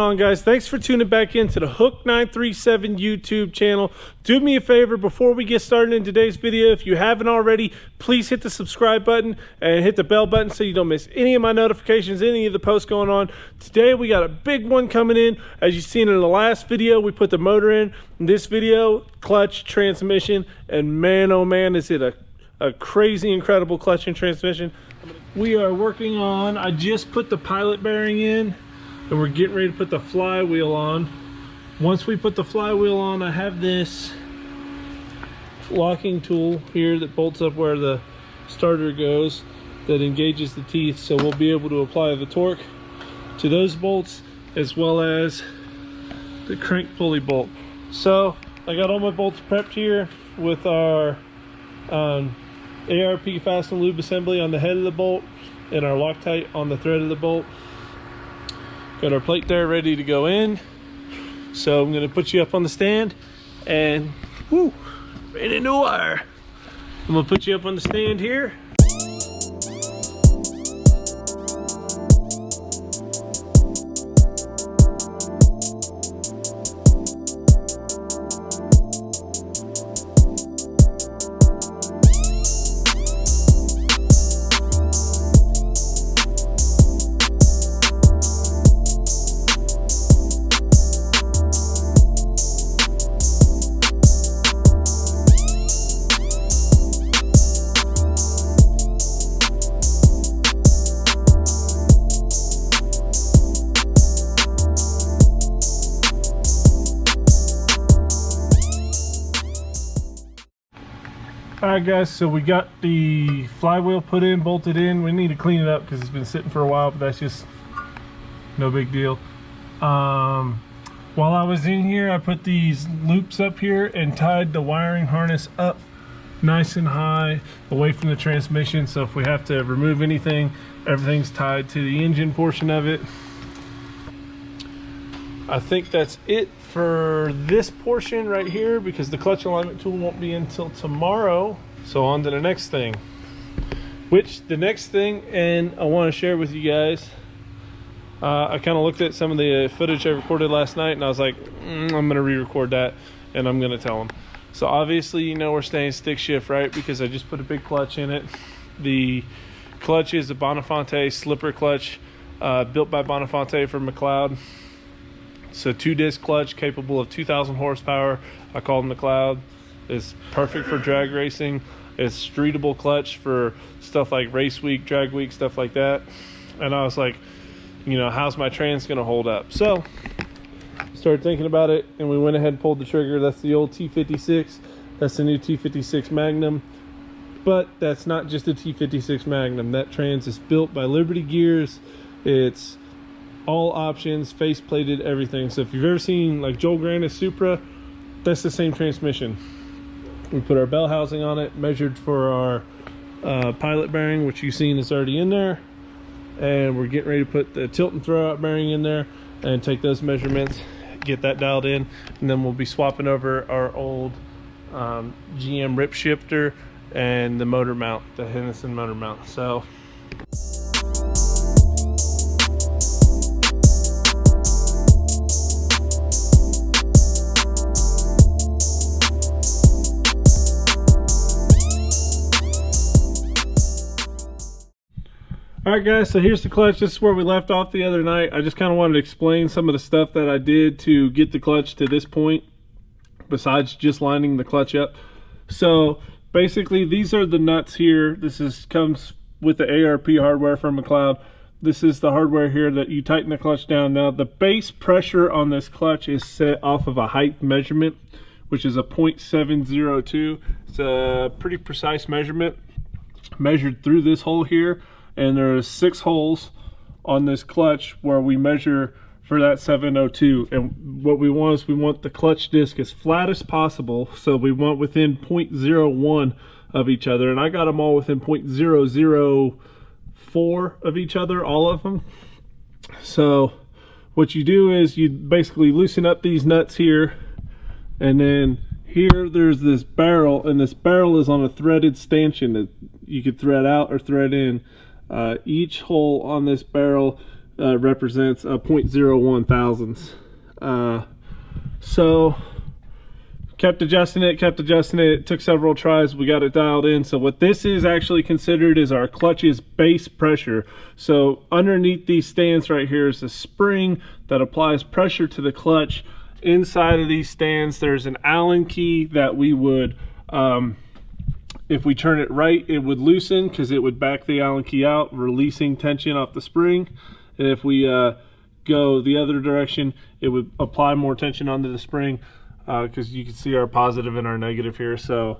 on, guys? Thanks for tuning back into the Hook 937 YouTube channel. Do me a favor before we get started in today's video. If you haven't already, please hit the subscribe button and hit the bell button so you don't miss any of my notifications, any of the posts going on. Today we got a big one coming in. As you've seen in the last video, we put the motor in. In this video, clutch, transmission, and man, oh man, is it a crazy, incredible clutch and transmission. We are working on, I just put the pilot bearing in, and we're getting ready to put the flywheel on. Once we put the flywheel on, I have this locking tool here that bolts up where the starter goes that engages the teeth, so we'll be able to apply the torque to those bolts as well as the crank pulley bolt. So I got all my bolts prepped here with our ARP fast and lube assembly on the head of the bolt and our Loctite on the thread of the bolt. Got our plate there ready to go in. So I'm going to put you up on the stand and whoo, right into wire. I'm going to put you up on the stand here. Alright guys, so we got the flywheel put in, bolted in. We need to clean it up because it's been sitting for a while, but that's just no big deal. While I was in here, I put these loops up here and tied the wiring harness up nice and high away from the transmission, so if we have to remove anything, everything's tied to the engine portion of it. I think that's it for this portion right here because the clutch alignment tool won't be until tomorrow. So on to the next thing, and I want to share with you guys, I kind of looked at some of the footage I recorded last night and I was like, I'm going to re-record that and I'm going to tell them. So obviously, you know, we're staying stick shift, right? Because I just put a big clutch in it. The clutch is a Boninfante slipper clutch, built by Boninfante from McLeod. It's a 2-disc clutch capable of 2,000 horsepower. I call them McLeod. It's perfect for drag racing. It's streetable clutch for stuff like race week, drag week, stuff like that. And I was like, you know, how's my trans gonna hold up? So started thinking about it and we went ahead and pulled the trigger. That's the old T56. That's the new T56 Magnum. But that's not just a T56 Magnum. That trans is built by Liberty Gears. It's all options, face plated, everything. So if you've ever seen like Joel Grandis Supra, that's the same transmission. We put our bell housing on it, measured for our pilot bearing, which you've seen is already in there, and we're getting ready to put the tilt and throwout bearing in there and take those measurements, get that dialed in, and then we'll be swapping over our old GM rip shifter and the motor mount, the Henderson motor mount. So alright guys, so here's the clutch. This is where we left off the other night. I just kind of wanted to explain some of the stuff that I did to get the clutch to this point, besides just lining the clutch up. So basically these are the nuts here. This comes with the ARP hardware from McLeod. This is the hardware here that you tighten the clutch down. Now the base pressure on this clutch is set off of a height measurement, which is a 0.702. It's a pretty precise measurement, measured through this hole here. And there are 6 holes on this clutch where we measure for that 702. And what we want is we want the clutch disc as flat as possible. So we want within 0.01 of each other. And I got them all within 0.004 of each other, all of them. So what you do is you basically loosen up these nuts here. And then here there's this barrel. And this barrel is on a threaded stanchion that you could thread out or thread in. Each hole on this barrel represents a 0.01 thousandths. So kept adjusting it, it took several tries, we got it dialed in. So what this is actually considered is our clutch's base pressure. So underneath these stands right here is a spring that applies pressure to the clutch. Inside of these stands there's an Allen key that we would, if we turn it right, it would loosen because it would back the Allen key out, releasing tension off the spring. And if we go the other direction, it would apply more tension onto the spring, because you can see our positive and our negative here. So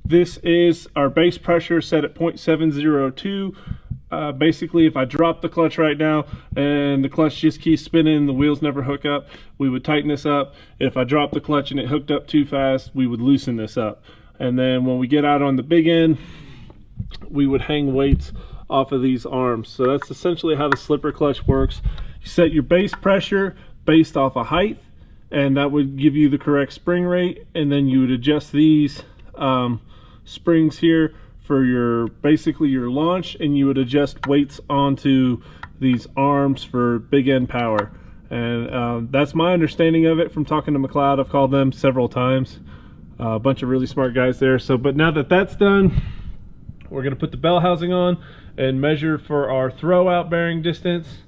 this is our base pressure set at 0.702. Basically, if I drop the clutch right now and the clutch just keeps spinning, the wheels never hook up, we would tighten this up. If I drop the clutch and it hooked up too fast, we would loosen this up. And then when we get out on the big end, we would hang weights off of these arms. So that's essentially how the slipper clutch works. You set your base pressure based off of height, and that would give you the correct spring rate, and then you would adjust these springs here for your basically your launch, and you would adjust weights onto these arms for big end power. And that's my understanding of it from talking to McLeod. I've called them several times. A bunch of really smart guys there. So but now that that's done, we're going to put the bell housing on and measure for our throwout bearing distance.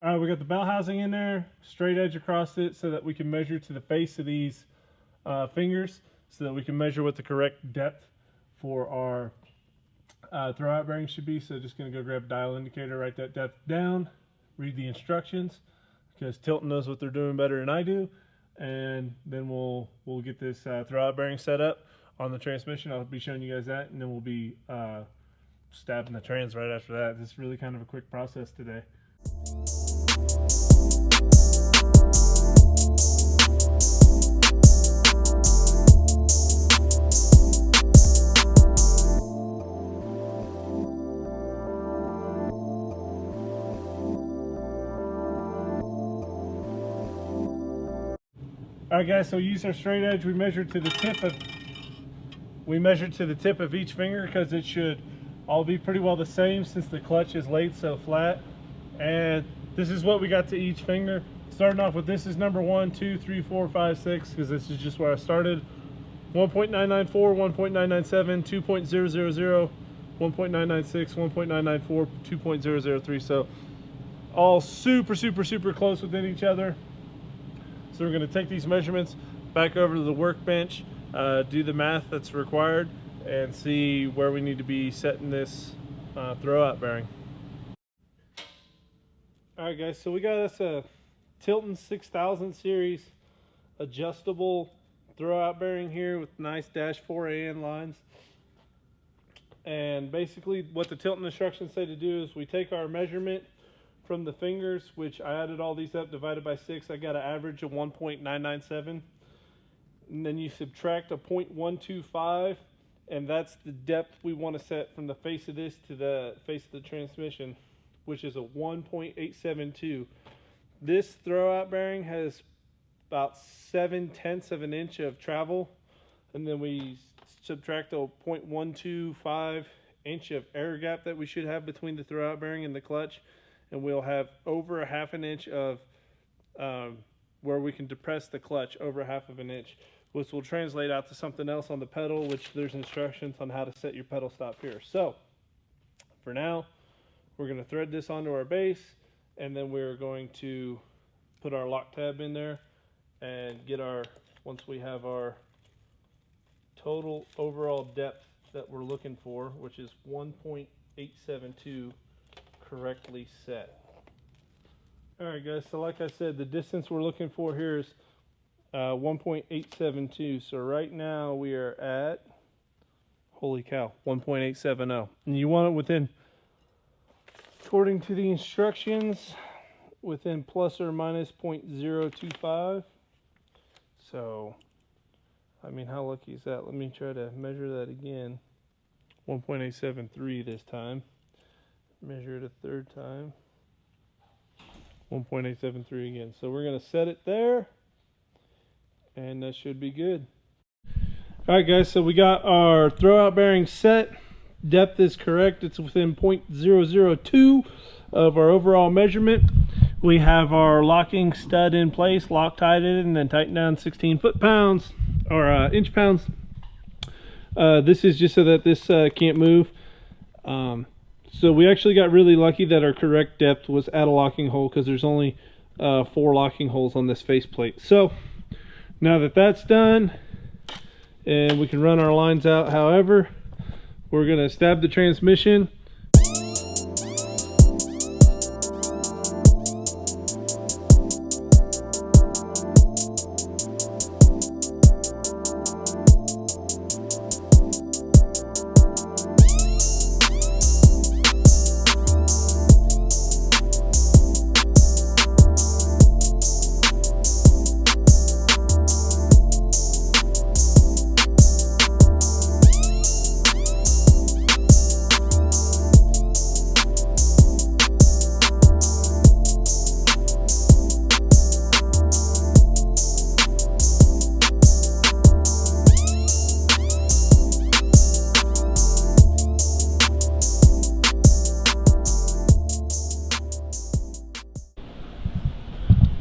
All right, we got the bell housing in there, straight edge across it so that we can measure to the face of these fingers, so that we can measure what the correct depth for our throwout bearing should be. So just gonna go grab a dial indicator, write that depth down, read the instructions, because Tilton knows what they're doing better than I do. And then we'll get this throwout bearing set up on the transmission. I'll be showing you guys that, and then we'll be stabbing the trans right after that. This is really kind of a quick process today. All right, guys, so we use our straight edge. We measure to the tip of each finger, because it should all be pretty well the same since the clutch is laid so flat. And this is what we got to each finger. Starting off with, this is number 1, 2, 3, 4, 5, 6, because this is just where I started. 1.994, 1.997, 2.000, 1.996, 1.994, 2.003. So all super close within each other. So we're going to take these measurements back over to the workbench, do the math that's required, and see where we need to be setting this throwout bearing. Alright guys, so we got us a Tilton 6000 series adjustable throwout bearing here with nice -4AN lines. And basically what the Tilton instructions say to do is we take our measurement from the fingers, which I added all these up, divided by 6. I got an average of 1.997. And then you subtract a 0.125, and that's the depth we want to set from the face of this to the face of the transmission, which is a 1.872. This throwout bearing has about 7/10 of an inch of travel, and then we subtract a 0.125 inch of air gap that we should have between the throwout bearing and the clutch, and we'll have over a ½ an inch of where we can depress the clutch, over a ½ of an inch, which will translate out to something else on the pedal, which there's instructions on how to set your pedal stop here. So for now, we're going to thread this onto our base, and then we're going to put our lock tab in there and get our, once we have our total overall depth that we're looking for, which is 1.872, correctly set. Alright guys, so like I said, the distance we're looking for here is 1.872. So right now we are at, holy cow, 1.870. And you want it within, according to the instructions, within plus or minus 0.025. So, I mean, how lucky is that? Let me try to measure that again. 1.873 this time. Measure it a third time. 1.873 again. So we're going to set it there, and that should be good. All right, guys, so we got our throwout bearing set. Depth is correct. It's within 0.002 of our overall measurement. We have our locking stud in place, Loctite it, and then tighten down 16 foot-pounds or inch pounds. This is just so that this can't move. So we actually got really lucky that our correct depth was at a locking hole, because there's only 4 locking holes on this faceplate. So now that that's done and we can run our lines out, however, we're going to stab the transmission.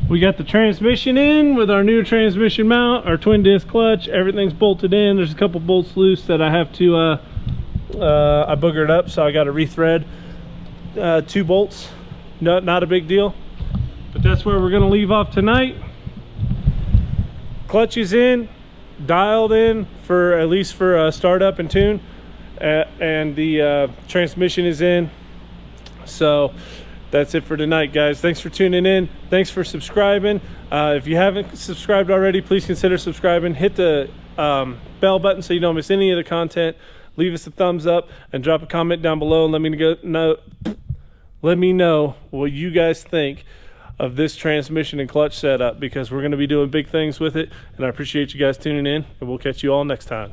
We got the transmission in with our new transmission mount, our twin disc clutch. Everything's bolted in. There's a couple bolts loose that I have to I boogered up, so I got to rethread 2 bolts. Not a big deal, but that's where we're going to leave off tonight. Clutch is in, dialed in for at least for startup and tune, and the transmission is in. So that's it for tonight, guys. Thanks for tuning in. Thanks for subscribing. If you haven't subscribed already, please consider subscribing. Hit the bell button so you don't miss any of the content. Leave us a thumbs up and drop a comment down below and let me know what you guys think of this transmission and clutch setup, because we're going to be doing big things with it. And I appreciate you guys tuning in, and we'll catch you all next time.